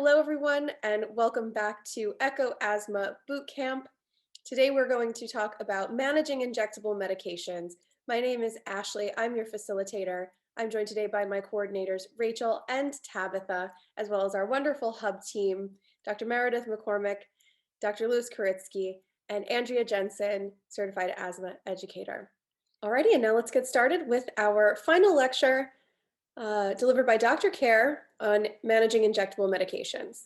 Hello, everyone, and welcome back to Echo Asthma Bootcamp. Today, we're going to talk about managing injectable medications. My name is Ashley. I'm your facilitator. I'm joined today by my coordinators, Rachel and Tabitha, as well as our wonderful hub team, Dr. Meredith McCormack, Dr. Louis Koritsky, and Andrea Jensen, certified asthma educator. Alrighty, and now let's get started with our final lecture, delivered by Dr. Care on managing injectable medications.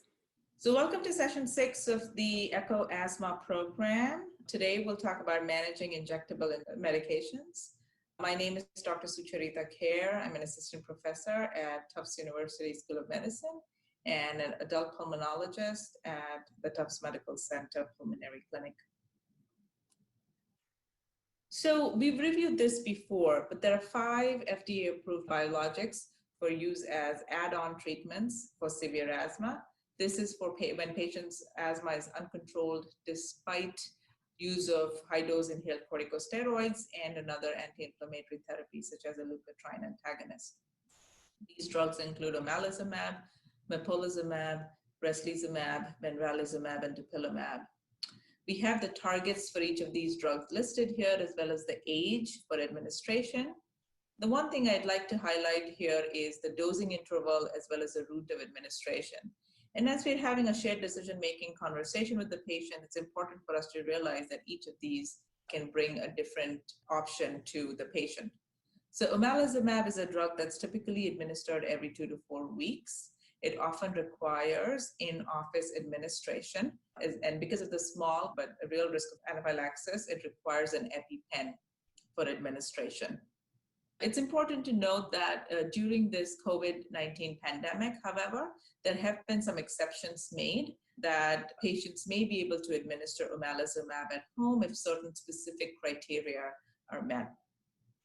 So welcome to session 6 of the Echo Asthma program. Today we'll talk about managing injectable medications. My name is Dr. Sucharita Kher. I'm an assistant professor at Tufts University School of Medicine and an adult pulmonologist at the Tufts Medical Center Pulmonary Clinic. So we've reviewed this before, but there are 5 FDA-approved biologics for use as add-on treatments for severe asthma. This is for when patients' asthma is uncontrolled despite use of high-dose inhaled corticosteroids and another anti-inflammatory therapy, such as a leukotriene antagonist. These drugs include omalizumab, mepolizumab, breslizumab, benralizumab, and dupilumab. We have the targets for each of these drugs listed here, as well as the age for administration. The one thing I'd like to highlight here is the dosing interval, as well as the route of administration. And as we're having a shared decision-making conversation with the patient, it's important for us to realize that each of these can bring a different option to the patient. So omalizumab is a drug that's typically administered every 2 to 4 weeks. It often requires in-office administration, and because of the small but a real risk of anaphylaxis, it requires an EpiPen for administration. It's important to note that during this COVID-19 pandemic, however, there have been some exceptions made that patients may be able to administer omalizumab at home if certain specific criteria are met.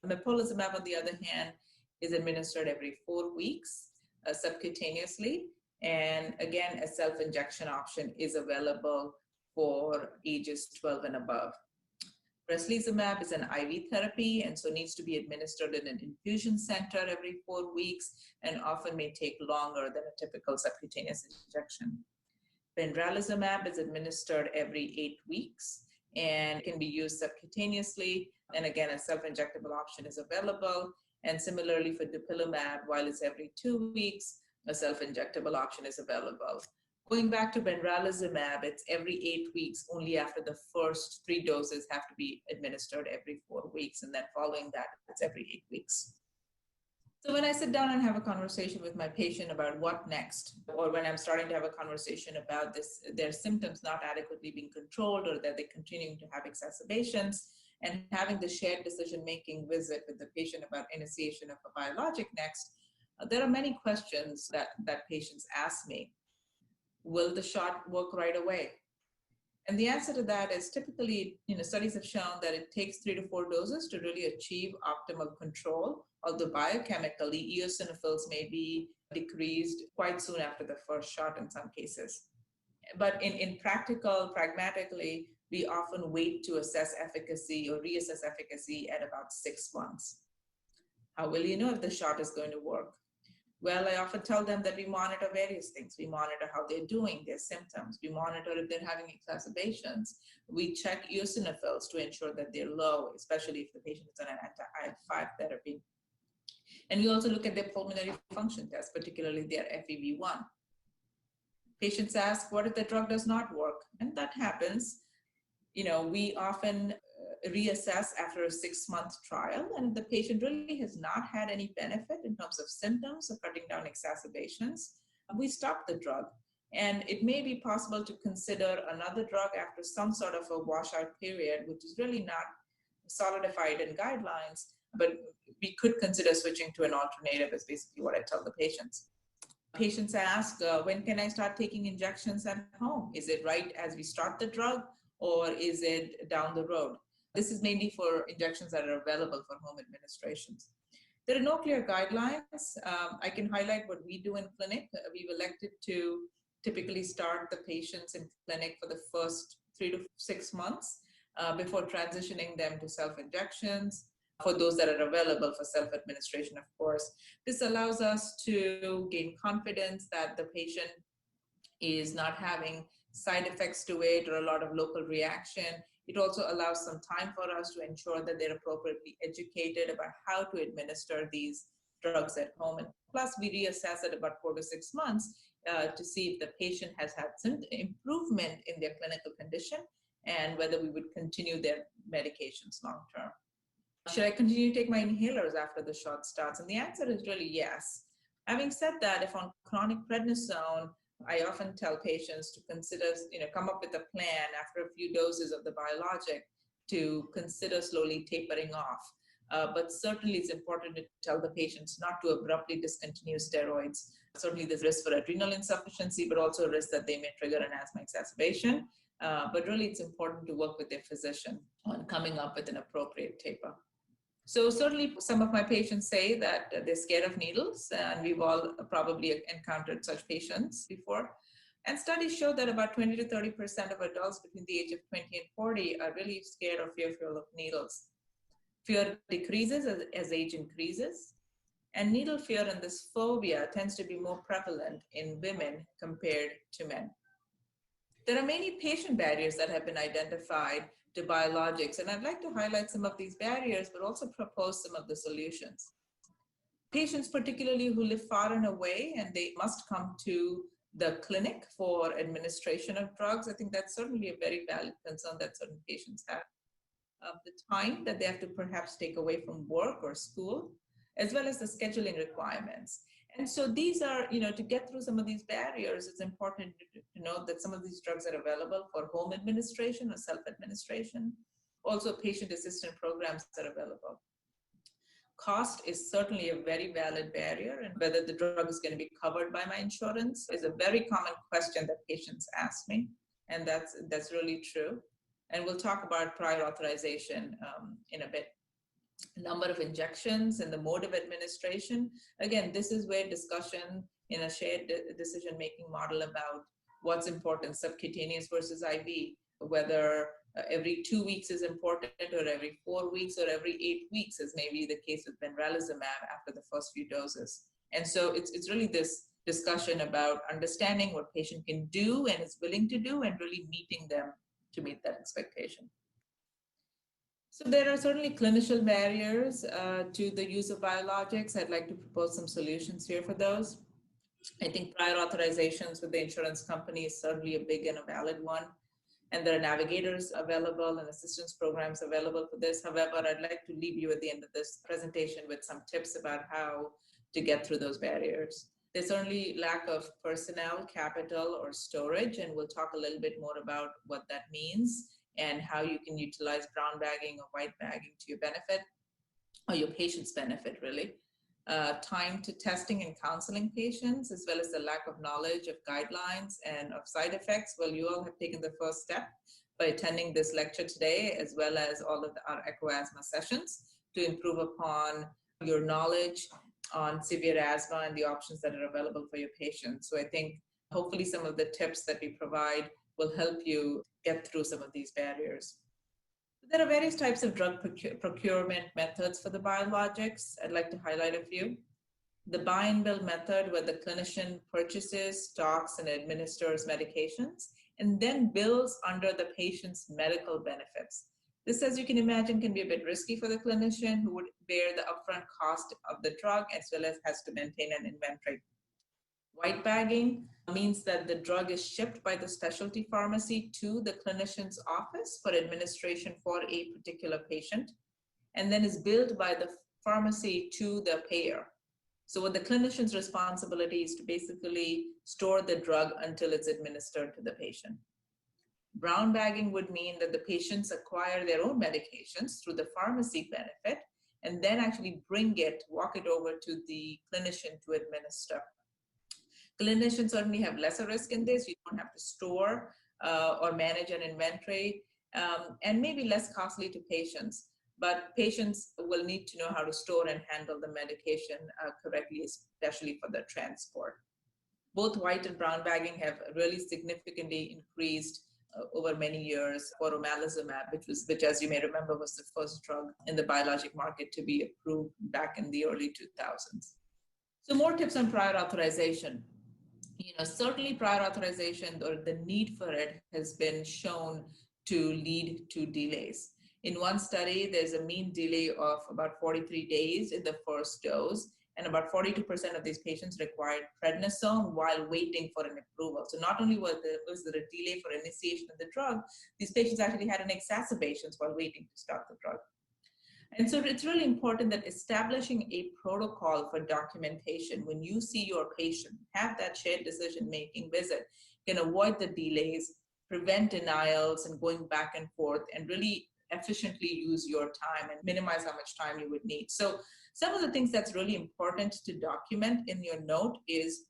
Mepolizumab, on the other hand, is administered every 4 weeks subcutaneously, and again, a self-injection option is available for ages 12 and above. Breslizumab is an IV therapy and so needs to be administered in an infusion center every 4 weeks and often may take longer than a typical subcutaneous injection. Benralizumab is administered every 8 weeks and can be used subcutaneously, and again, a self-injectable option is available. And similarly for dupilumab, while it's every 2 weeks, a self-injectable option is available. Going back to benralizumab, it's every 8 weeks, only after the first 3 doses have to be administered every 4 weeks, and then following that, it's every 8 weeks. So when I sit down and have a conversation with my patient about what next, or when I'm starting to have a conversation about their symptoms not adequately being controlled or that they're continuing to have exacerbations, and having the shared decision-making visit with the patient about initiation of a biologic next, there are many questions that patients ask me. Will the shot work right away? And the answer to that is typically, studies have shown that it takes 3 to 4 doses to really achieve optimal control, although biochemically, eosinophils may be decreased quite soon after the first shot in some cases. But pragmatically, we often wait to assess efficacy or reassess efficacy at about 6 months. How will you know if the shot is going to work? Well, I often tell them that we monitor various things. We monitor how they're doing, their symptoms. We monitor if they're having exacerbations. We check eosinophils to ensure that they're low, especially if the patient is on an anti-IL-5 therapy. And we also look at their pulmonary function test, particularly their FEV1. Patients ask, what if the drug does not work? And that happens. We often reassess after a 6-month trial, and if the patient really has not had any benefit in terms of symptoms or cutting down exacerbations, we stop the drug. And it may be possible to consider another drug after some sort of a washout period, which is really not solidified in guidelines, but we could consider switching to an alternative is basically what I tell the patients. Patients ask, when can I start taking injections at home? Is it right as we start the drug, or is it down the road? This is mainly for injections that are available for home administrations. There are no clear guidelines. I can highlight what we do in clinic. We've elected to typically start the patients in clinic for the first 3 to 6 months before transitioning them to self-injections, for those that are available for self-administration, of course. This allows us to gain confidence that the patient is not having side effects to it or a lot of local reaction. It also allows some time for us to ensure that they're appropriately educated about how to administer these drugs at home. And plus, we reassess at about 4 to 6 months to see if the patient has had some improvement in their clinical condition and whether we would continue their medications long term. Should I continue to take my inhalers after the shot starts? And the answer is really yes. Having said that, if on chronic prednisone, I often tell patients to consider, come up with a plan after a few doses of the biologic to consider slowly tapering off. But certainly it's important to tell the patients not to abruptly discontinue steroids. Certainly there's risk for adrenal insufficiency, but also a risk that they may trigger an asthma exacerbation. But really it's important to work with their physician on coming up with an appropriate taper. So certainly some of my patients say that they're scared of needles, and we've all probably encountered such patients before. And studies show that about 20 to 30% of adults between the age of 20 and 40 are really scared or fearful of needles. Fear decreases as age increases, and needle fear and this phobia tends to be more prevalent in women compared to men. There are many patient barriers that have been identified to biologics, and I'd like to highlight some of these barriers, but also propose some of the solutions. Patients, particularly who live far and away, and they must come to the clinic for administration of drugs, I think that's certainly a very valid concern that certain patients have. The time that they have to perhaps take away from work or school, as well as the scheduling requirements. And so these are, to get through some of these barriers, it's important to know that some of these drugs are available for home administration or self-administration. Also, patient assistance programs are available. Cost is certainly a very valid barrier, and whether the drug is going to be covered by my insurance is a very common question that patients ask me, and that's really true. And we'll talk about prior authorization in a bit. Number of injections and the mode of administration. Again, this is where discussion in a shared decision-making model about what's important, subcutaneous versus IV, whether every 2 weeks is important or every 4 weeks or every 8 weeks, as may be the case with benralizumab after the first few doses. And so it's really this discussion about understanding what patient can do and is willing to do and really meeting them to meet that expectation. So there are certainly clinician barriers to the use of biologics. I'd like to propose some solutions here for those. I think prior authorizations with the insurance company is certainly a big and a valid one. And there are navigators available and assistance programs available for this. However, I'd like to leave you at the end of this presentation with some tips about how to get through those barriers. There's certainly lack of personnel, capital, or storage, and we'll talk a little bit more about what that means and how you can utilize brown bagging or white bagging to your benefit, or your patient's benefit, really. Time to testing and counseling patients, as well as the lack of knowledge of guidelines and of side effects. Well, you all have taken the first step by attending this lecture today, as well as all of our echo asthma sessions, to improve upon your knowledge on severe asthma and the options that are available for your patients. So I think hopefully some of the tips that we provide will help you get through some of these barriers. There are various types of drug procurement methods for the biologics. I'd like to highlight a few. The buy and bill method, where the clinician purchases, stocks, and administers medications, and then bills under the patient's medical benefits. This, as you can imagine, can be a bit risky for the clinician, who would bear the upfront cost of the drug, as well as has to maintain an inventory. White bagging means that the drug is shipped by the specialty pharmacy to the clinician's office for administration for a particular patient, and then is billed by the pharmacy to the payer. So what the clinician's responsibility is to basically store the drug until it's administered to the patient. Brown bagging would mean that the patients acquire their own medications through the pharmacy benefit, and then actually walk it over to the clinician to administer. Clinicians certainly have lesser risk in this. You don't have to store or manage an inventory, and maybe less costly to patients. But patients will need to know how to store and handle the medication correctly, especially for the transport. Both white and brown bagging have really significantly increased over many years for omalizumab, which, as you may remember, was the first drug in the biologic market to be approved back in the early 2000s. So more tips on prior authorization. Certainly prior authorization or the need for it has been shown to lead to delays. In one study, there's a mean delay of about 43 days in the first dose, and about 42% of these patients required prednisone while waiting for an approval. So not only was there a delay for initiation of the drug, these patients actually had an exacerbations while waiting to start the drug. And so it's really important that establishing a protocol for documentation when you see your patient, have that shared decision-making visit, can avoid the delays, prevent denials and going back and forth, and really efficiently use your time and minimize how much time you would need. So some of the things that's really important to document in your note is,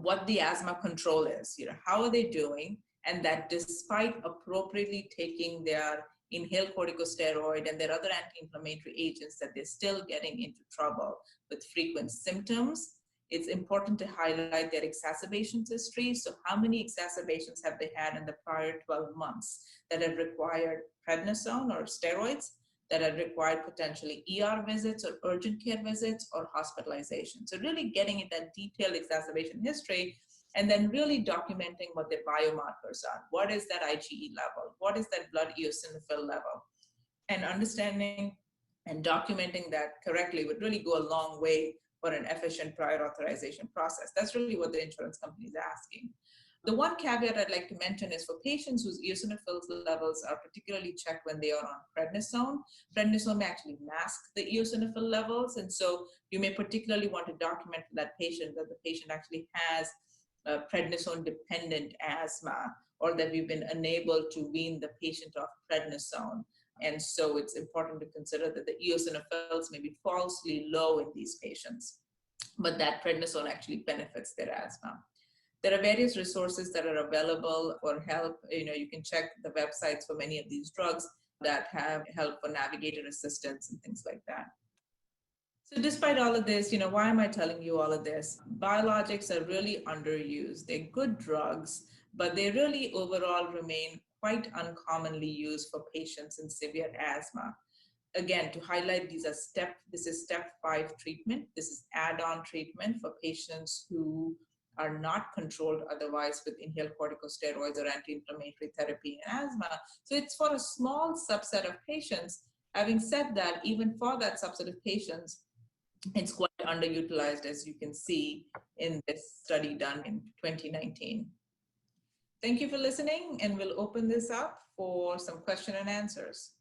what the asthma control is, how are they doing, and that despite appropriately taking their inhaled corticosteroid and their other anti-inflammatory agents, that they're still getting into trouble with frequent symptoms. It's important to highlight their exacerbations history. So how many exacerbations have they had in the prior 12 months that have required prednisone or steroids, that have required potentially ER visits or urgent care visits or hospitalization. So really getting at that detailed exacerbation history, and then really documenting what their biomarkers are. What is that IgE level? What is that blood eosinophil level? And understanding and documenting that correctly would really go a long way for an efficient prior authorization process. That's really what the insurance company is asking. The one caveat I'd like to mention is for patients whose eosinophil levels are particularly checked when they are on prednisone, prednisone may actually mask the eosinophil levels. And so you may particularly want to document for that patient that the patient actually has prednisone dependent asthma, or that we've been unable to wean the patient off prednisone. And so it's important to consider that the eosinophils may be falsely low in these patients, but that prednisone actually benefits their asthma. There are various resources that are available for help. You can check the websites for many of these drugs that have help for navigator assistance and things like that. So despite all of this, why am I telling you all of this? Biologics are really underused. They're good drugs, but they really overall remain quite uncommonly used for patients in severe asthma. Again, to highlight, this is step 5 treatment. This is add-on treatment for patients who are not controlled otherwise with inhaled corticosteroids or anti-inflammatory therapy in asthma. So it's for a small subset of patients. Having said that, even for that subset of patients, it's quite underutilized, as you can see in this study done in 2019. Thank you for listening, and we'll open this up for some question and answers.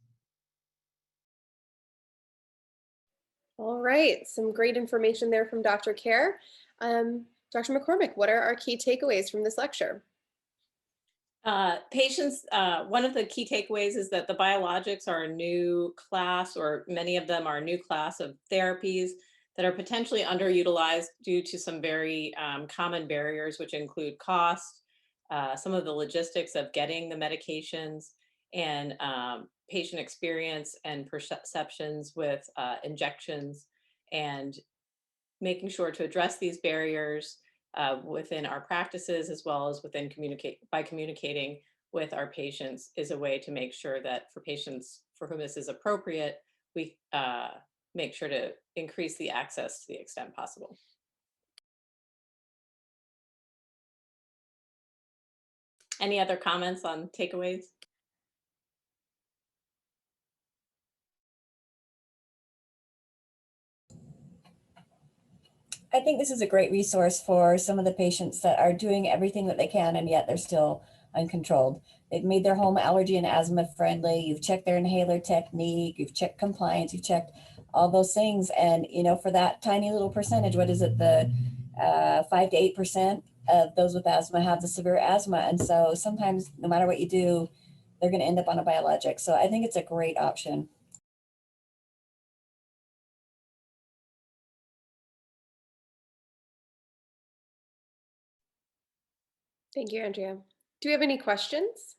All right, some great information there from Dr. Kerr. Dr. McCormack, what are our key takeaways from this lecture? Patients, one of the key takeaways is that the biologics are a new class, or many of them are a new class of therapies that are potentially underutilized due to some very common barriers, which include cost, some of the logistics of getting the medications, and patient experience and perceptions with injections, and making sure to address these barriers within our practices, as well as within communicating with our patients, is a way to make sure that for patients for whom this is appropriate, we make sure to increase the access to the extent possible. Any other comments on takeaways? I think this is a great resource for some of the patients that are doing everything that they can, and yet they're still uncontrolled. They've made their home allergy and asthma friendly. You've checked their inhaler technique. You've checked compliance. You've checked all those things. And, for that tiny little percentage, what is it? The 5 to 8% of those with asthma have the severe asthma. And so sometimes no matter what you do, they're going to end up on a biologic. So I think it's a great option. Thank you, Andrea. Do we have any questions?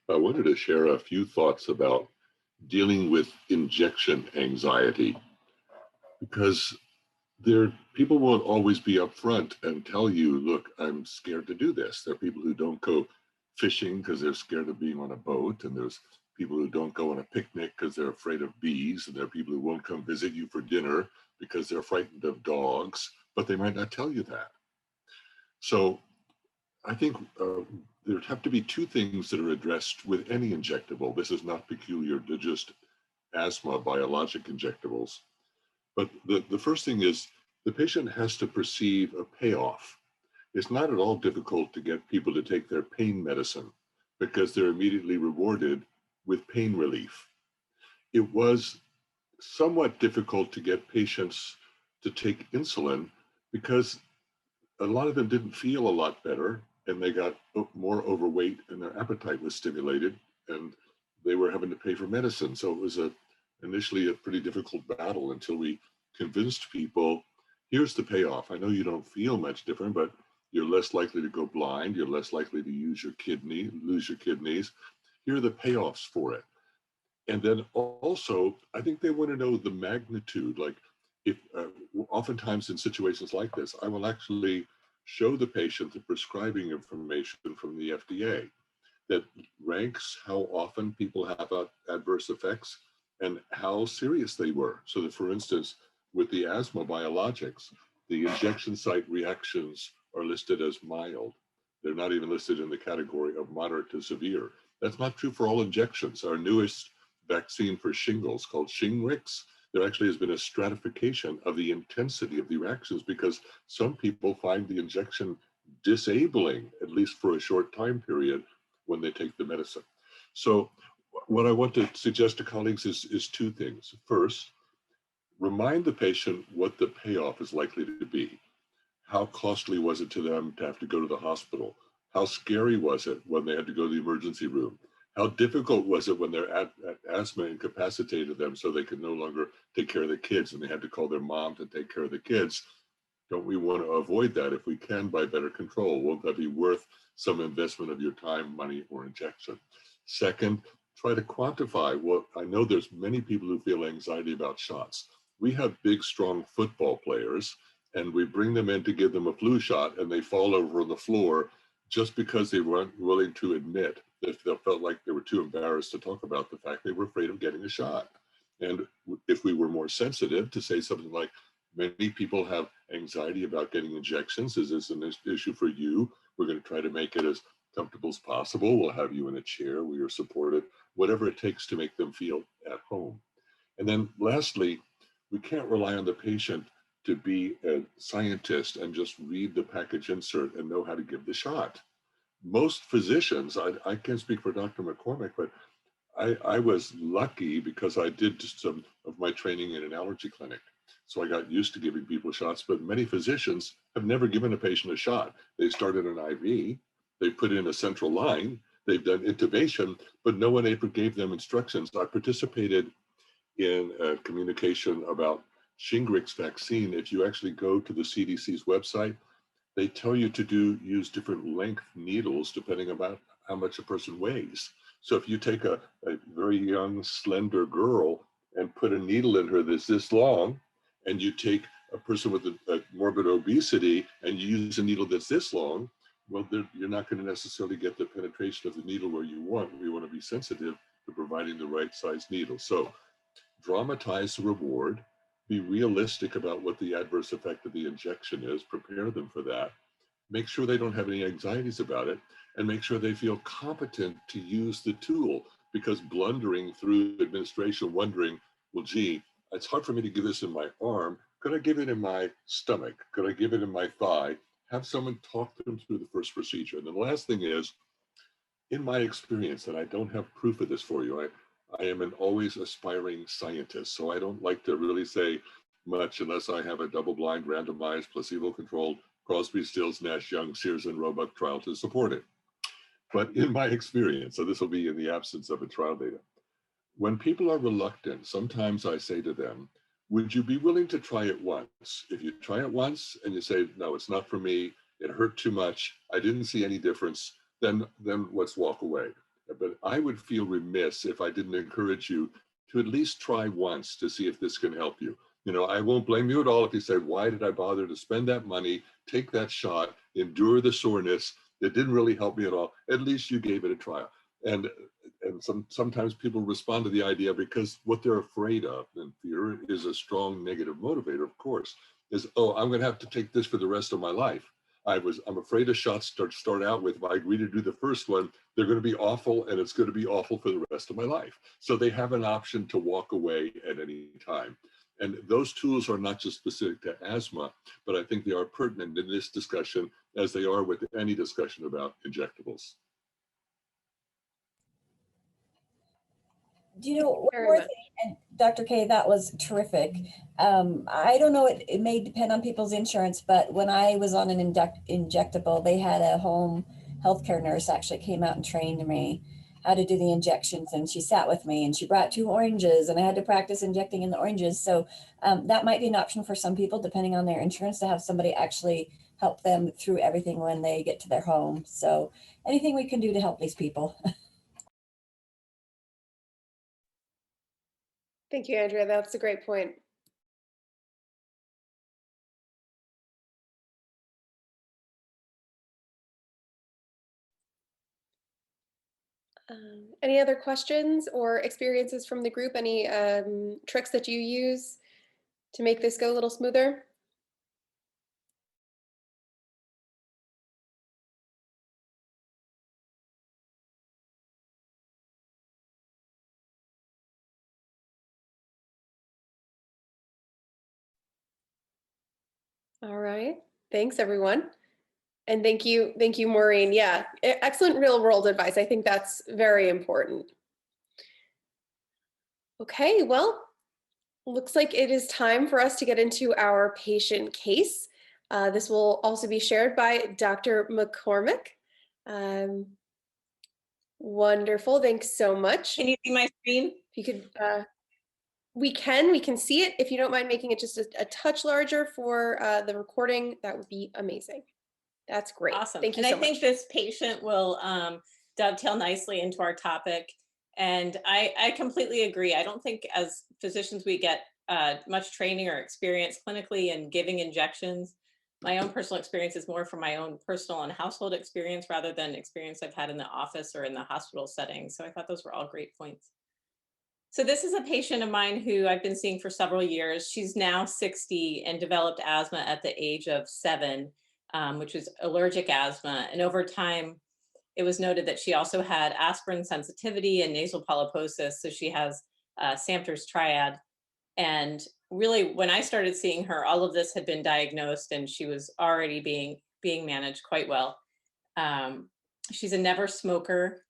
I wanted to share a few thoughts about dealing with injection anxiety, because people won't always be upfront and tell you, look, I'm scared to do this. There are people who don't go fishing because they're scared of being on a boat, and there's people who don't go on a picnic because they're afraid of bees, and there are people who won't come visit you for dinner because they're frightened of dogs, but they might not tell you that. So I think there have to be two things that are addressed with any injectable. This is not peculiar to just asthma biologic injectables. But the first thing is the patient has to perceive a payoff. It's not at all difficult to get people to take their pain medicine because they're immediately rewarded with pain relief. It was somewhat difficult to get patients to take insulin because a lot of them didn't feel a lot better, and they got more overweight and their appetite was stimulated, and they were having to pay for medicine. So it was initially a pretty difficult battle until we convinced people, here's the payoff. I know you don't feel much different, but you're less likely to go blind. You're less likely to lose your kidneys. Here are the payoffs for it. And then also, I think they want to know the magnitude. Like, if oftentimes in situations like this, I will actually show the patient the prescribing information from the FDA that ranks how often people have adverse effects and how serious they were. So that, for instance, with the asthma biologics, the injection site reactions are listed as mild. They're not even listed in the category of moderate to severe. That's not true for all injections. Our newest vaccine for shingles, called Shingrix, there actually has been a stratification of the intensity of the reactions because some people find the injection disabling, at least for a short time period, when they take the medicine. So what I want to suggest to colleagues is two things. First, remind the patient what the payoff is likely to be. How costly was it to them to have to go to the hospital? How scary was it when they had to go to the emergency room? How difficult was it when their asthma incapacitated them so they could no longer take care of the kids and they had to call their mom to take care of the kids? Don't we want to avoid that if we can by better control? Won't that be worth some investment of your time, money, or injection? Second, try to quantify what I know there's many people who feel anxiety about shots. We have big, strong football players, and we bring them in to give them a flu shot, and they fall over on the floor just because they weren't willing to admit that they felt like they were too embarrassed to talk about the fact they were afraid of getting a shot. And if we were more sensitive to say something like, many people have anxiety about getting injections. Is this an issue for you? We're going to try to make it as comfortable as possible. We'll have you in a chair where you're supported, whatever it takes to make them feel at home. And then lastly, we can't rely on the patient to be a scientist and just read the package insert and know how to give the shot. Most physicians, I can't speak for Dr. McCormack, but I was lucky because I did some of my training in an allergy clinic. So I got used to giving people shots, but many physicians have never given a patient a shot. They started an IV, they put in a central line, they've done intubation, but no one ever gave them instructions. I participated in a communication about Shingrix vaccine. If you actually go to the CDC's website, they tell you to use different length needles depending about how much a person weighs. So if you take a very young, slender girl and put a needle in her that's this long, and you take a person with a morbid obesity and you use a needle that's this long, well, you're not going to necessarily get the penetration of the needle where you want. We want to be sensitive to providing the right size needle. So dramatize the reward, be realistic about what the adverse effect of the injection is, prepare them for that, make sure they don't have any anxieties about it, and make sure they feel competent to use the tool, because blundering through administration, wondering, well, gee, it's hard for me to give this in my arm. Could I give it in my stomach? Could I give it in my thigh? Have someone talk them through the first procedure. And the last thing is, in my experience, and I don't have proof of this for you, I am an always aspiring scientist, so I don't like to really say much unless I have a double-blind, randomized, placebo-controlled Crosby, Stills, Nash, Young, Sears, and Roebuck trial to support it. But in my experience, so this will be in the absence of a trial data, when people are reluctant, sometimes I say to them, would you be willing to try it once? If you try it once and you say, no, it's not for me, it hurt too much, I didn't see any difference, then let's walk away. But I would feel remiss if I didn't encourage you to at least try once to see if this can help you. You know, I won't blame you at all if you say, why did I bother to spend that money, take that shot, endure the soreness? It didn't really help me at all. At least you gave it a trial. And and sometimes people respond to the idea because what they're afraid of, and fear is a strong negative motivator, of course, is, oh, I'm going to have to take this for the rest of my life. I'm afraid of shots start out with, if I agree to do the first one, they're going to be awful, and it's going to be awful for the rest of my life. So they have an option to walk away at any time. And those tools are not just specific to asthma, but I think they are pertinent in this discussion as they are with any discussion about injectables. Do you know one Very more much. thing? And Dr. K, that was terrific. I don't know, it may depend on people's insurance, but when I was on an injectable, they had a home healthcare nurse actually came out and trained me how to do the injections. And she sat with me and she brought 2 oranges and I had to practice injecting in the oranges. So that might be an option for some people, depending on their insurance, to have somebody actually help them through everything when they get to their home. So anything we can do to help these people. Thank you, Andrea. That's a great point. Any other questions or experiences from the group? Any tricks that you use to make this go a little smoother? All right. Thanks, everyone. And thank you, Maureen. Yeah, excellent real world advice. I think that's very important. Okay, well, looks like it is time for us to get into our patient case. This will also be shared by Dr. McCormack. Wonderful, thanks so much. Can you see my screen? If you could, we can see it. If you don't mind making it just a touch larger for the recording, that would be amazing. That's great. Awesome. Thank you and so I think much. this patient will dovetail nicely into our topic. And I completely agree. I don't think as physicians we get much training or experience clinically in giving injections. My own personal experience is more from my own personal and household experience rather than experience I've had in the office or in the hospital setting. So I thought those were all great points. So this is a patient of mine who I've been seeing for several years. She's now 60 and developed asthma at the age of 7, which is allergic asthma. And over time, it was noted that she also had aspirin sensitivity and nasal polyposis. So she has Samter's triad. And really, when I started seeing her, all of this had been diagnosed and she was already being managed quite well. She's a never smoker.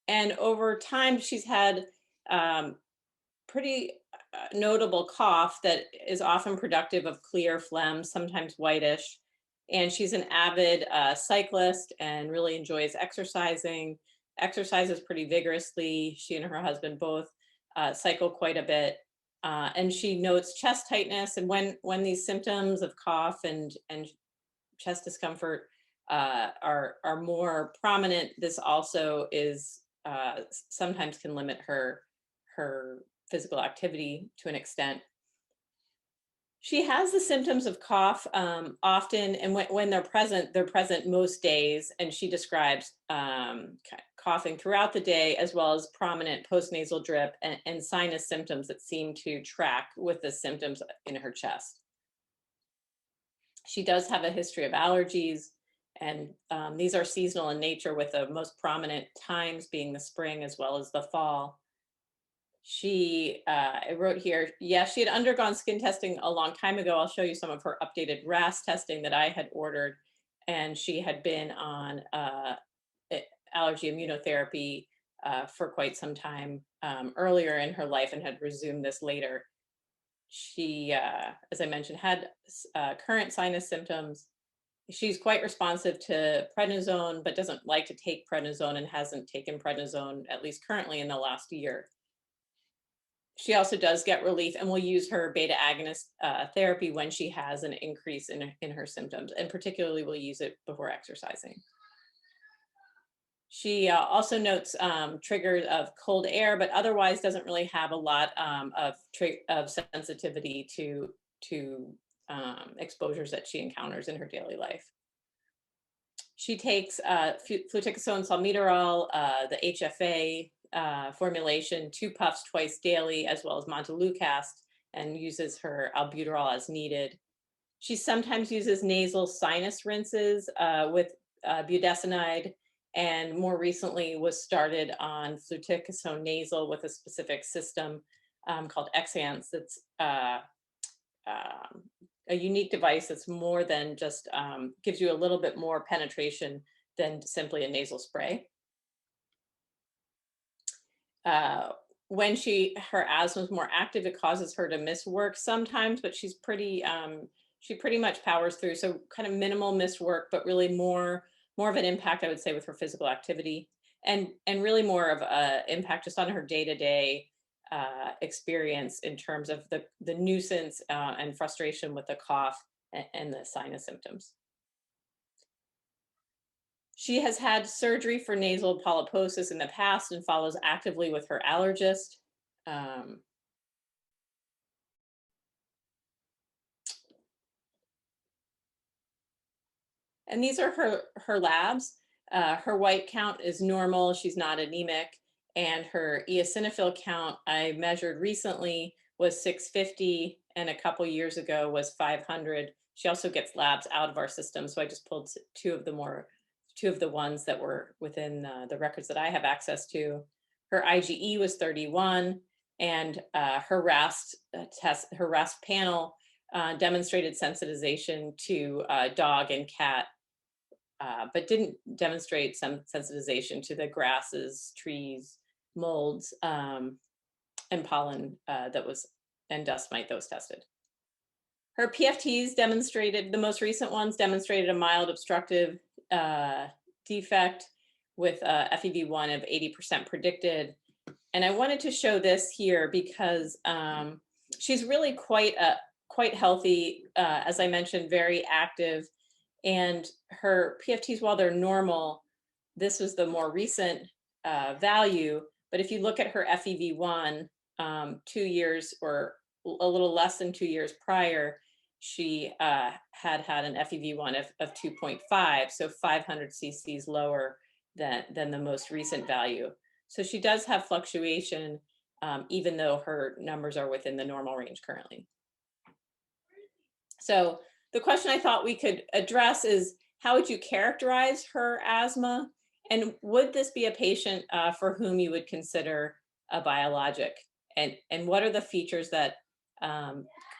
And over time, she's had pretty notable cough that is often productive of clear phlegm, sometimes whitish. And she's an avid cyclist and really enjoys exercising, exercises pretty vigorously. She and her husband both cycle quite a bit. And she notes chest tightness. And when these symptoms of cough and chest discomfort are more prominent, this also is sometimes can limit her physical activity to an extent. She has the symptoms of cough often, and when they're present most days, and she describes coughing throughout the day, as well as prominent postnasal drip and sinus symptoms that seem to track with the symptoms in her chest. She does have a history of allergies, and these are seasonal in nature, with the most prominent times being the spring as well as the fall. She, I wrote here, yes, she had undergone skin testing a long time ago. I'll show you some of her updated RAS testing that I had ordered. And she had been on allergy immunotherapy for quite some time earlier in her life and had resumed this later. She, as I mentioned, had current sinus symptoms. She's quite responsive to prednisone, but doesn't like to take prednisone and hasn't taken prednisone, at least currently, in the last year. She also does get relief and will use her beta agonist therapy when she has an increase in her symptoms, and particularly will use it before exercising. She also notes triggers of cold air, but otherwise doesn't really have a lot of sensitivity to exposures that she encounters in her daily life. She takes fluticasone salmeterol, the HFA formulation, 2 puffs twice daily, as well as montelukast, and uses her albuterol as needed. She sometimes uses nasal sinus rinses with budesonide, and more recently was started on fluticasone nasal with a specific system called Xance. That's a unique device that's more than just gives you a little bit more penetration than simply a nasal spray. When her asthma is more active, it causes her to miss work sometimes, but she pretty much powers through. So kind of minimal missed work, but really more of an impact, I would say, with her physical activity, and really more of an impact just on her day-to-day experience in terms of the nuisance and frustration with the cough and the sinus symptoms. She has had surgery for nasal polyposis in the past and follows actively with her allergist. And these are her labs. Her white count is normal. She's not anemic. And her eosinophil count I measured recently was 650, and a couple years ago was 500. She also gets labs out of our system, so I just pulled two of the ones that were within the records that I have access to. Her IgE was 31, and her RAS test, her RAS panel demonstrated sensitization to dog and cat, but didn't demonstrate some sensitization to the grasses, trees, molds, and pollen and dust mite that was tested. Her PFTs demonstrated, the most recent ones demonstrated a mild obstructive defect with FEV1 of 80% predicted. And I wanted to show this here because she's really quite healthy, as I mentioned, very active. And her PFTs, while they're normal, this was the more recent value. But if you look at her FEV1, 2 years or a little less than 2 years prior, she had an FEV1 of 2.5, so 500 cc's lower than the most recent value. So she does have fluctuation, even though her numbers are within the normal range currently. So the question I thought we could address is, how would you characterize her asthma? And would this be a patient for whom you would consider a biologic? And what are the features that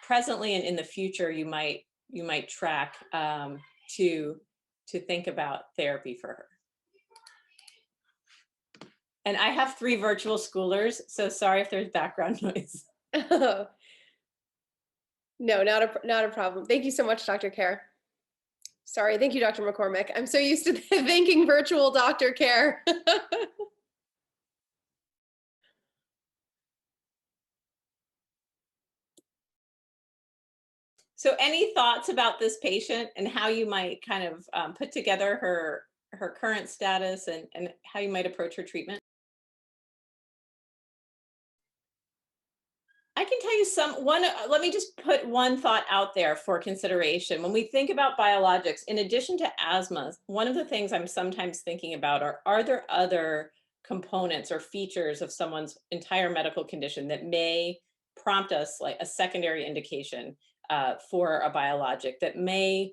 presently and in the future you might track to think about therapy for her? And I have 3 virtual schoolers, so sorry if there's background noise. No, not a problem. Thank you so much, Dr. Care. Sorry, thank you, Dr. McCormack. I'm so used to thanking virtual Dr. Care. So any thoughts about this patient and how you might kind of put together her current status and how you might approach her treatment? I can tell you let me just put one thought out there for consideration. When we think about biologics, in addition to asthma, one of the things I'm sometimes thinking about are there other components or features of someone's entire medical condition that may prompt us like a secondary indication for a biologic that may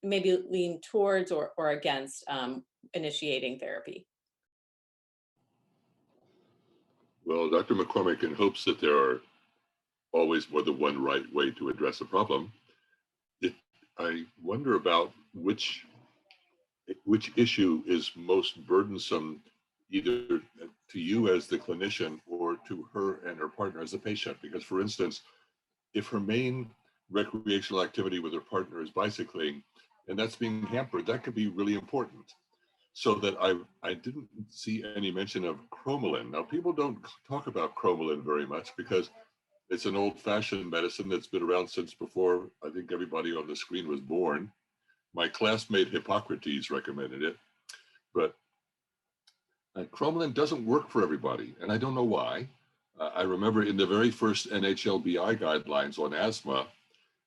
maybe lean towards or against initiating therapy? Well, Dr. McCormack, in hopes that there are always more than one right way to address a problem, I wonder about which issue is most burdensome, either to you as the clinician or to her and her partner as a patient. Because, for instance, if her main recreational activity with her partner is bicycling, and that's being hampered, that could be really important. So that I didn't see any mention of Chromeline. Now, people don't talk about Chromeline very much because it's an old-fashioned medicine that's been around since before I think everybody on the screen was born. My classmate Hippocrates recommended it, but Chromeline doesn't work for everybody, and I don't know why. I remember in the very first NHLBI guidelines on asthma,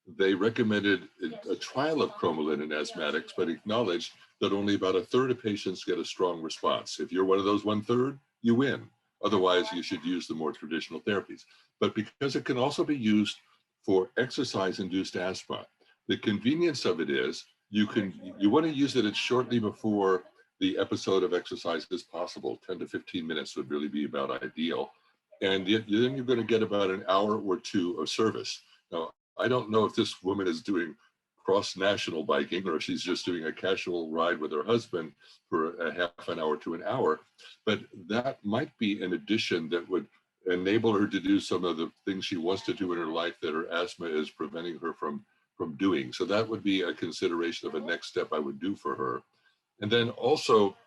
they recommended a trial of Chromeline in asthmatics, but acknowledged that only about a third of patients get a strong response. If you're one of those 1/3, you win. Otherwise, you should use the more traditional therapies. But because it can also be used for exercise-induced asthma, the convenience of it is you want to use it as shortly before the episode of exercise as possible. 10 to 15 minutes would really be about ideal. And then you're going to get about an hour or two of service. Now, I don't know if this woman is doing cross-national biking or if she's just doing a casual ride with her husband for a half an hour to an hour, but that might be an addition that would enable her to do some of the things she wants to do in her life that her asthma is preventing her from doing. So that would be a consideration of a next step I would do for her. And then also,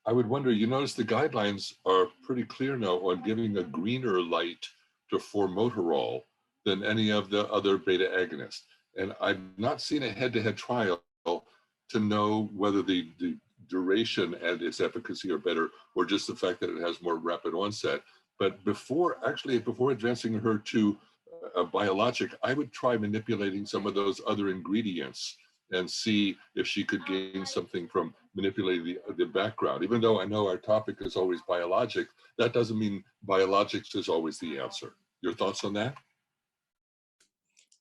I would wonder, you notice the guidelines are pretty clear now on giving a greener light to formoterol than any of the other beta agonists. And I've not seen a head-to-head trial to know whether the duration and its efficacy are better, or just the fact that it has more rapid onset. But before advancing her to a biologic, I would try manipulating some of those other ingredients and see if she could gain something from manipulating the background. Even though I know our topic is always biologic, that doesn't mean biologics is always the answer. Your thoughts on that?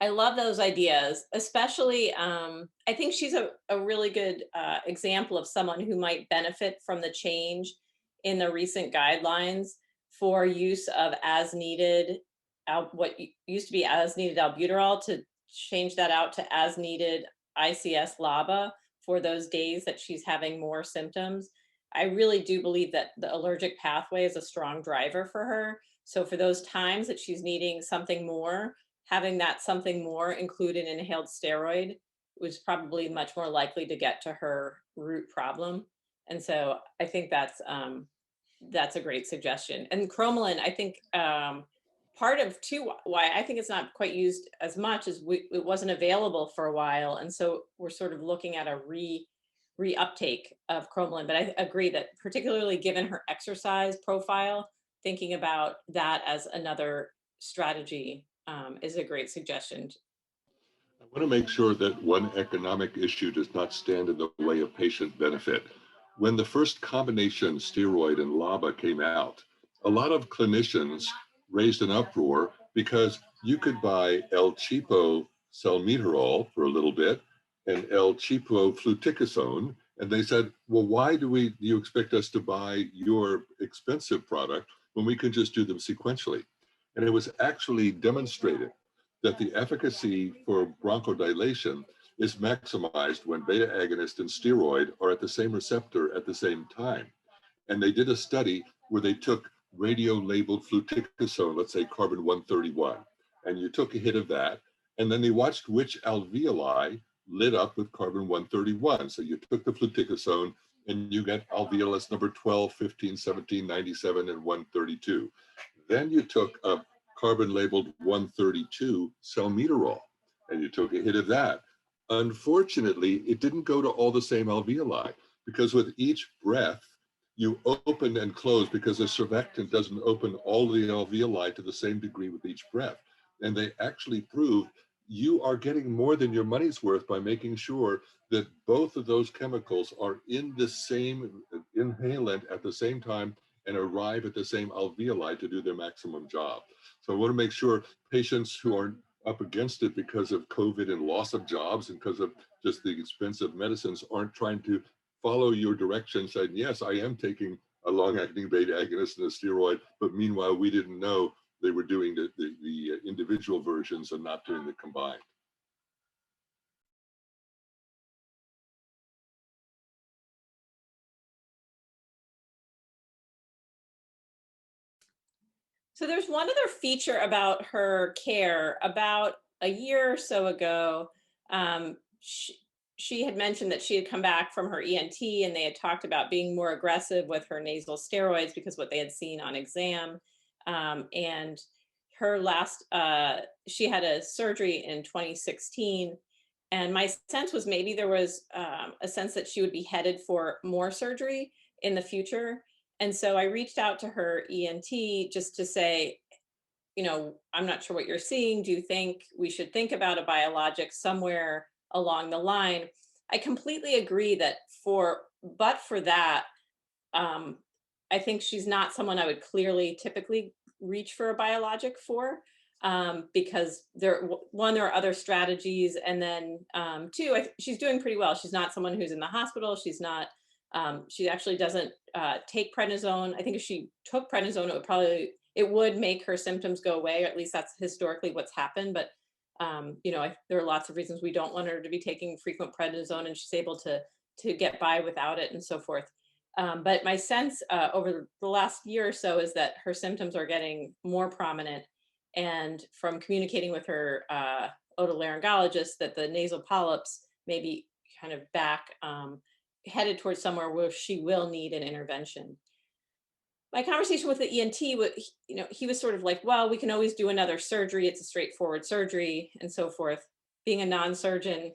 I love those ideas, especially I think she's a really good example of someone who might benefit from the change in the recent guidelines for use of as needed, what used to be as needed albuterol, to change that out to as needed ICS/LABA for those days that she's having more symptoms. I really do believe that the allergic pathway is a strong driver for her. So for those times that she's needing something more, having that something more include an inhaled steroid was probably much more likely to get to her root problem. And so I think that's a great suggestion. And Chromeline, I think part of too why I think it's not quite used as much is it wasn't available for a while. And so we're sort of looking at a re-uptake of Chromeline. But I agree that particularly given her exercise profile, thinking about that as another strategy is a great suggestion. I want to make sure that one economic issue does not stand in the way of patient benefit. When the first combination steroid and LABA came out, a lot of clinicians raised an uproar because you could buy El Cheapo salmeterol for a little bit and El Cheapo fluticasone, and they said, well, why do you expect us to buy your expensive product when we can just do them sequentially? And it was actually demonstrated that the efficacy for bronchodilation is maximized when beta agonist and steroid are at the same receptor at the same time. And they did a study where they took radio-labeled fluticasone, let's say carbon 131, and you took a hit of that, and then they watched which alveoli lit up with carbon 131. So you took the fluticasone and you get alveolus number 12, 15, 17, 97, and 132. Then you took a carbon labeled 132 salmeterol, and you took a hit of that. Unfortunately, it didn't go to all the same alveoli, because with each breath, you open and close, because the surfactant doesn't open all the alveoli to the same degree with each breath. And they actually proved you are getting more than your money's worth by making sure that both of those chemicals are in the same inhalant at the same time and arrive at the same alveoli to do their maximum job. So I want to make sure patients who are up against it because of COVID and loss of jobs and because of just the expensive medicines aren't trying to follow your direction, saying, yes, I am taking a long-acting beta agonist and a steroid, but meanwhile, we didn't know they were doing the individual versions and not doing the combined. So there's one other feature about her care. About a year or so ago, she had mentioned that she had come back from her ENT and they had talked about being more aggressive with her nasal steroids because what they had seen on exam. And her last, she had a surgery in 2016. And my sense was maybe there was a sense that she would be headed for more surgery in the future. And so I reached out to her ENT just to say, I'm not sure what you're seeing. Do you think we should think about a biologic somewhere along the line? I completely agree that but for that, I think she's not someone I would clearly typically reach for a biologic for, because there are other strategies, and then two, she's doing pretty well. She's not someone who's in the hospital. She's not. She actually doesn't take prednisone. I think if she took prednisone, it would make her symptoms go away, or at least that's historically what's happened. But there are lots of reasons we don't want her to be taking frequent prednisone, and she's able to get by without it and so forth. But my sense over the last year or so is that her symptoms are getting more prominent, and from communicating with her otolaryngologist, that the nasal polyps may be kind of back, headed towards somewhere where she will need an intervention. My conversation with the ENT, he was sort of like, well, we can always do another surgery. It's a straightforward surgery and so forth. Being a non-surgeon,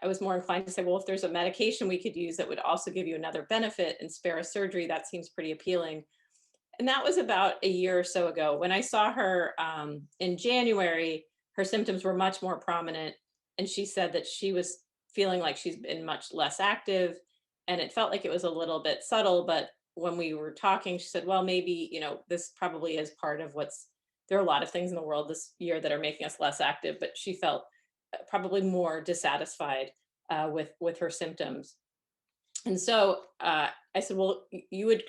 I was more inclined to say, well, if there's a medication we could use that would also give you another benefit and spare a surgery, that seems pretty appealing. And that was about a year or so ago. When I saw her in January, her symptoms were much more prominent. And she said that she was feeling like she's been much less active. And it felt like it was a little bit subtle. But when we were talking, she said, well, maybe, this probably is part of there are a lot of things in the world this year that are making us less active, but she felt probably more dissatisfied with her symptoms. And so I said, well,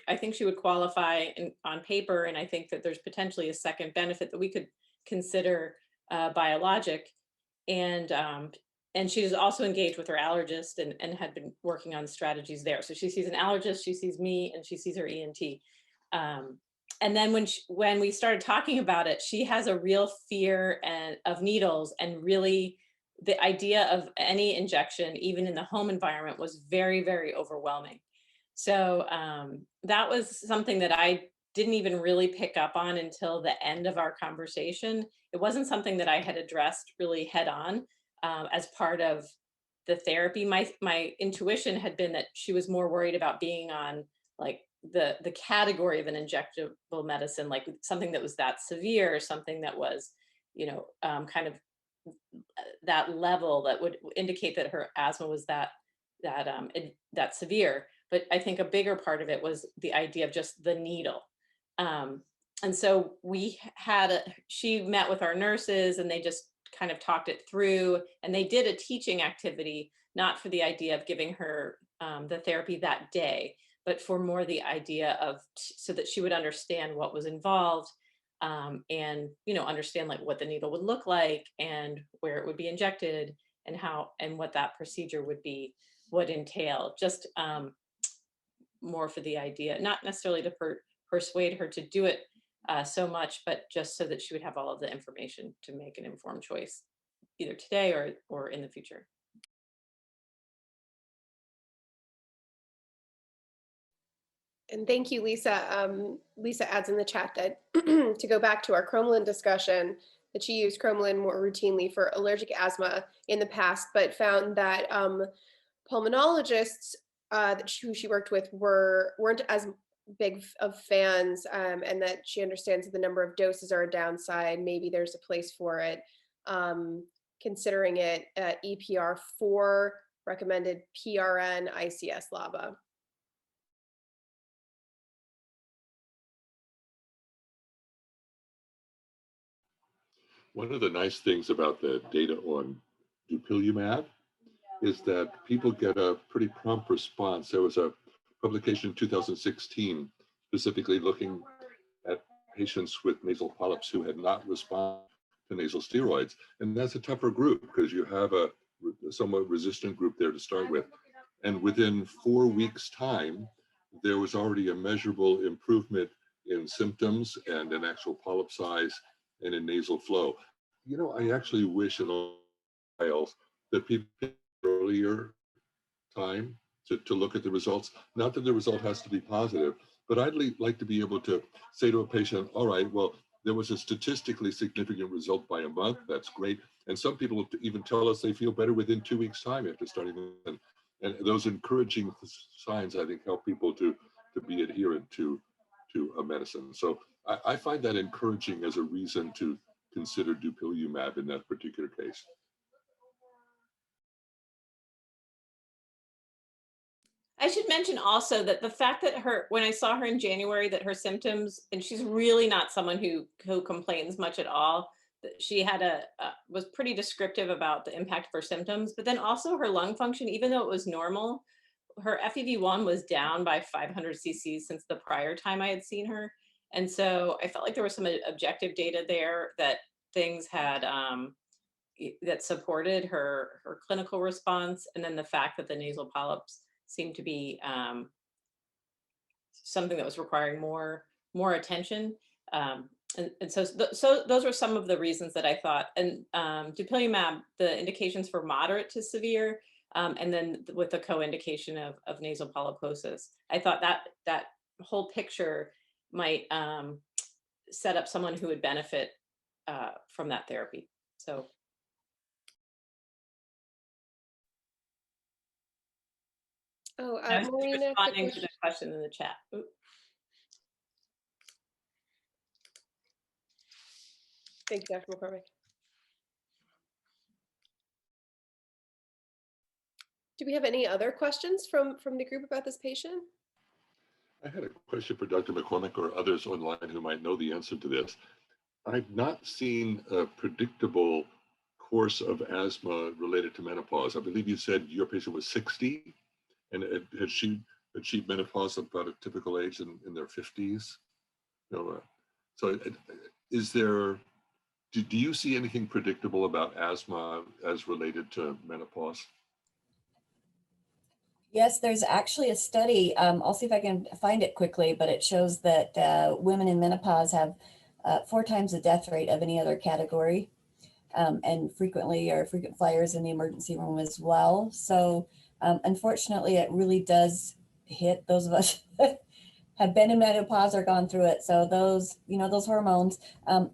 I think she would qualify on paper. And I think that there's potentially a second benefit that we could consider biologic. And she is also engaged with her allergist and had been working on strategies there. So she sees an allergist, she sees me, and she sees her ENT. And then when we started talking about it, she has a real fear of needles, and really the idea of any injection, even in the home environment, was very, very overwhelming. So that was something that I didn't even really pick up on until the end of our conversation. It wasn't something that I had addressed really head on as part of the therapy. My intuition had been that she was more worried about being on like the category of an injectable medicine, like something that was that severe, or something that was, kind of that level that would indicate that her asthma was that severe. But I think a bigger part of it was the idea of just the needle. And so she met with our nurses, and they just kind of talked it through, and they did a teaching activity, not for the idea of giving her the therapy that day, but for more the idea of so that she would understand what was involved, and understand like what the needle would look like and where it would be injected and how and what that procedure would entail. Just more for the idea, not necessarily to persuade her to do it so much, but just so that she would have all of the information to make an informed choice, either today or in the future. And thank you, Lisa. Lisa adds in the chat that to go back to our Chromeline discussion, that she used Chromeline more routinely for allergic asthma in the past, but found that pulmonologists who she worked with weren't as big of fans, and that she understands that the number of doses are a downside. Maybe there's a place for it, considering it EPR 4 recommended PRN ICS LABA. One of the nice things about the data on dupilumab is that people get a pretty prompt response. There was a publication in 2016 specifically looking at patients with nasal polyps who had not responded to nasal steroids. And that's a tougher group because you have a somewhat resistant group there to start with. And within 4 weeks' time, there was already a measurable improvement in symptoms and in actual polyp size and in nasal flow. I actually wish in all trials that people earlier time to look at the results. Not that the result has to be positive, but I'd like to be able to say to a patient, all right, well, there was a statistically significant result by a month. That's great. And some people even tell us they feel better within 2 weeks' time after starting. And those encouraging signs, I think, help people to be adherent to a medicine. So I find that encouraging as a reason to consider dupilumab in that particular case. I should mention also that the fact that when I saw her in January, that her symptoms, and she's really not someone who complains much at all, that she had was pretty descriptive about the impact of her symptoms, but then also her lung function, even though it was normal, her FEV1 was down by 500 cc's since the prior time I had seen her. And so I felt like there was some objective data there that things had, that supported her clinical response. And then the fact that the nasal polyps seemed to be something that was requiring more attention. And so those were some of the reasons that I thought. And dupilumab, the indications for moderate to severe, and then with the co-indication of nasal polyposis, I thought that whole picture might set up someone who would benefit from that therapy. So. Oh, I was Marina, responding to the question in the chat. Ooh. Thank you, Dr. McCormack. Do we have any other questions from the group about this patient? I had a question for Dr. McCormack or others online who might know the answer to this. I've not seen a predictable course of asthma related to menopause. I believe you said your patient was 60, and had she achieved menopause about a typical age in their 50s? No, so is there, do you see anything predictable about asthma as related to menopause? Yes, there's actually a study. I'll see if I can find it quickly, but it shows that women in menopause have 4 times the death rate of any other category, and frequently are frequent flyers in the emergency room as well. So unfortunately, it really does hit those of us that have been in menopause or gone through it. So those, those hormones.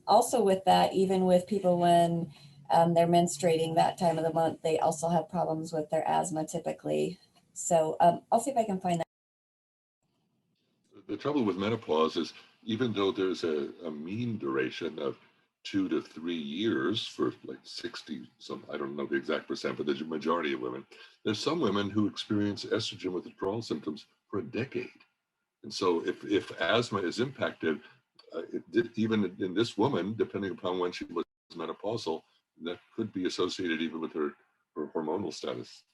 Also with that, even with people when they're menstruating that time of the month, they also have problems with their asthma typically. So I'll see if I can find that. The trouble with menopause is, even though there's a mean duration of 2 to 3 years for like 60, some, I don't know the exact percent, but the majority of women, there's some women who experience estrogen withdrawal symptoms for a decade. And so if asthma is impacted, even in this woman, depending upon when she was menopausal, that could be associated even with her hormonal status.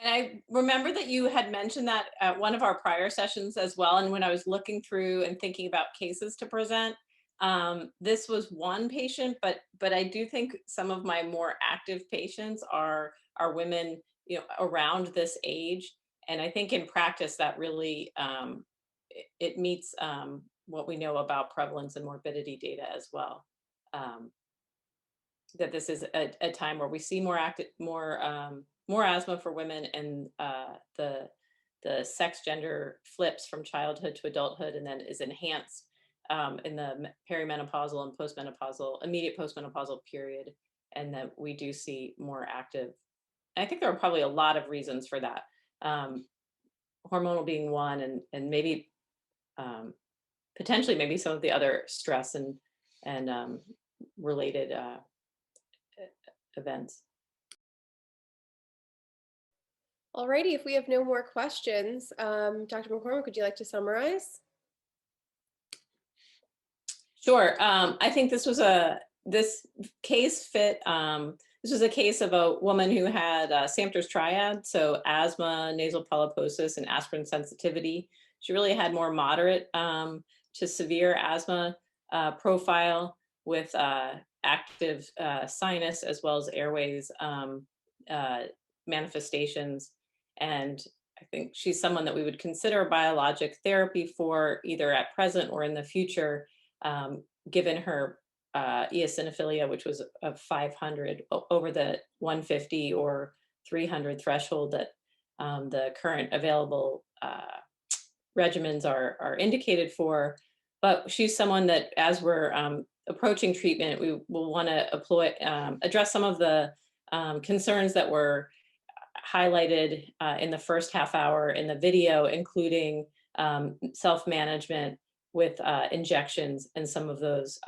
And I remember that you had mentioned that at one of our prior sessions as well. And when I was looking through and thinking about cases to present, this was one patient, but I do think some of my more active patients are women, around this age. And I think in practice that really, it meets what we know about prevalence and morbidity data as well. That this is a time where we see more asthma for women, and the sex gender flips from childhood to adulthood and then is enhanced in the perimenopausal and postmenopausal, immediate postmenopausal period, and that we do see more active. And I think there are probably a lot of reasons for that, hormonal being one, and maybe potentially maybe some of the other stress and related events. Alrighty, if we have no more questions, Dr. McCormack, would you like to summarize? Sure. I think this case fit. This was a case of a woman who had Samter's triad, so asthma, nasal polyposis, and aspirin sensitivity. She really had more moderate to severe asthma profile with active sinus as well as airways manifestations. And I think she's someone that we would consider biologic therapy for either at present or in the future, given her eosinophilia, which was of 500 over the 150 or 300 threshold that the current available regimens are indicated for. But she's someone that, as we're approaching treatment, we will want to address some of the concerns that were highlighted in the first half hour in the video, including self-management with injections and some of those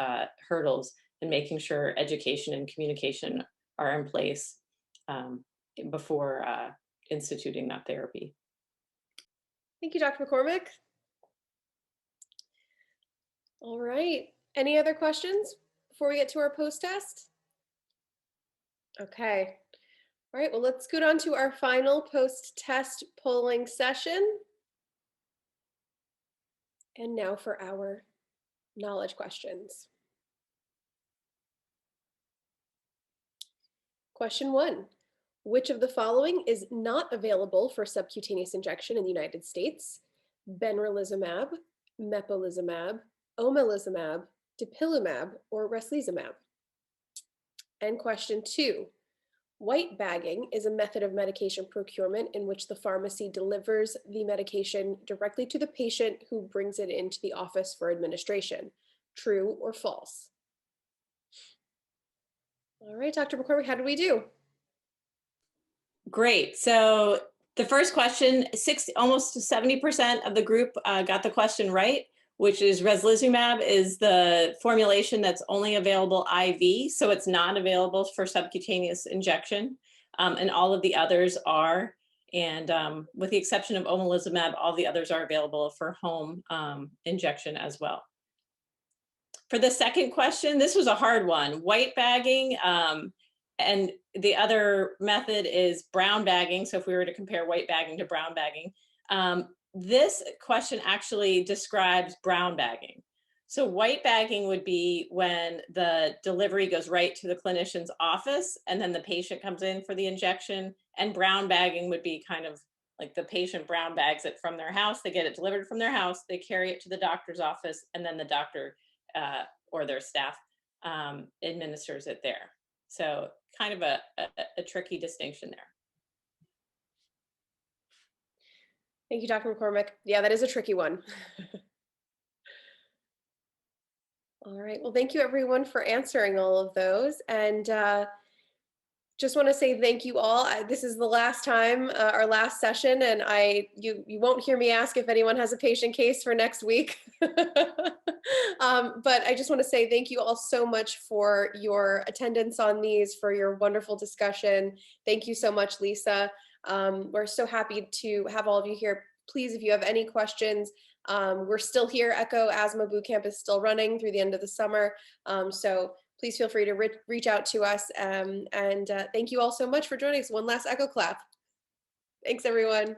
hurdles, and making sure education and communication are in place before instituting that therapy. Thank you, Dr. McCormack. All right. Any other questions before we get to our post-test? Okay. All right, well, let's go on to our final post-test polling session. And now for our knowledge questions. Question 1. Which of the following is not available for subcutaneous injection in the United States? Benralizumab, mepolizumab, omalizumab, dupilumab, or reslizumab? And question 2. White bagging is a method of medication procurement in which the pharmacy delivers the medication directly to the patient who brings it into the office for administration. True or false? All right, Dr. McCormack, how did we do? Great. So the first question, almost 70% of the group got the question right, which is reslizumab is the formulation that's only available IV, so it's not available for subcutaneous injection, and all of the others are. And with the exception of omalizumab, all the others are available for home injection as well. For the second question, this was a hard one. White bagging, and the other method is brown bagging. So if we were to compare white bagging to brown bagging, this question actually describes brown bagging. So white bagging would be when the delivery goes right to the clinician's office and then the patient comes in for the injection. And brown bagging would be kind of like the patient brown bags it from their house. They get it delivered from their house. They carry it to the doctor's office, and then the doctor or their staff administers it there. So kind of a tricky distinction there. Thank you, Dr. McCormack. Yeah, that is a tricky one. All right, well, thank you everyone for answering all of those. And just want to say thank you all. This is the last time, our last session, and you won't hear me ask if anyone has a patient case for next week. But I just want to say thank you all so much for your attendance on these, for your wonderful discussion. Thank you so much, Lisa. We're so happy to have all of you here. Please, if you have any questions, we're still here. Echo Asthma Bootcamp is still running through the end of the summer. So please feel free to reach out to us. And thank you all so much for joining us. One last Echo clap. Thanks, everyone.